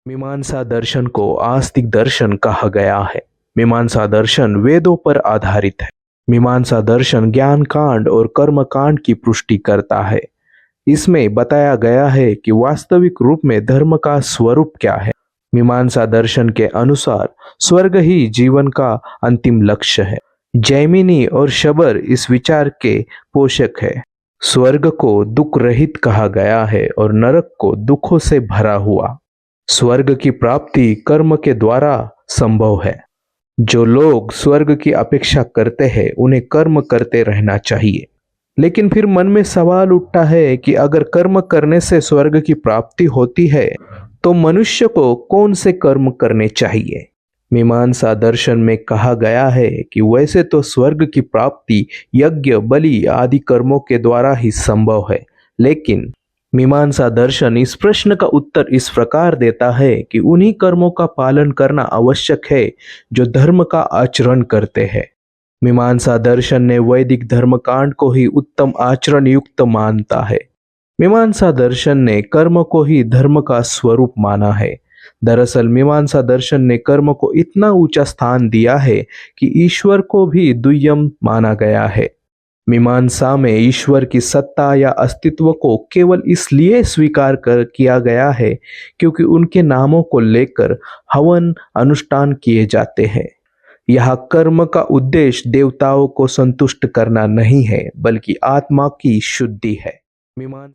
मीमांसा दर्शन को आस्तिक दर्शन कहा गया है। मीमांसा दर्शन वेदों पर आधारित है। मीमांसा दर्शन ज्ञान कांड और कर्म कांड की पुष्टि करता है। इसमें बताया गया है कि वास्तविक रूप में धर्म का स्वरूप क्या है। मीमांसा दर्शन के अनुसार स्वर्ग ही जीवन का अंतिम लक्ष्य है। जैमिनी और शबर इस विचार के पोषक है। स्वर्ग को दुख रहित कहा गया है और नरक को दुखों से भरा हुआ। स्वर्ग की प्राप्ति कर्म के द्वारा संभव है। जो लोग स्वर्ग की अपेक्षा करते हैं उन्हें कर्म करते रहना चाहिए। लेकिन फिर मन में सवाल उठता है कि अगर कर्म करने से स्वर्ग की प्राप्ति होती है तो मनुष्य को कौन से कर्म करने चाहिए। मीमांसा दर्शन में कहा गया है कि वैसे तो स्वर्ग की प्राप्ति यज्ञ बलि आदि कर्मों के द्वारा ही संभव है, लेकिन मीमांसा दर्शन इस प्रश्न का उत्तर इस प्रकार देता है कि उन्हीं कर्मों का पालन करना आवश्यक है जो धर्म का आचरण करते हैं। मीमांसा दर्शन ने वैदिक धर्मकांड को ही उत्तम आचरण युक्त मानता है। मीमांसा दर्शन ने कर्म को ही धर्म का स्वरूप माना है। दरअसल मीमांसा दर्शन ने कर्म को इतना ऊंचा स्थान दिया है कि ईश्वर को भी दुय्यम माना गया है। मीमांसा में ईश्वर की सत्ता या अस्तित्व को केवल इसलिए स्वीकार किया गया है क्योंकि उनके नामों को लेकर हवन अनुष्ठान किए जाते हैं। यह कर्म का उद्देश्य देवताओं को संतुष्ट करना नहीं है बल्कि आत्मा की शुद्धि है। मीमांसा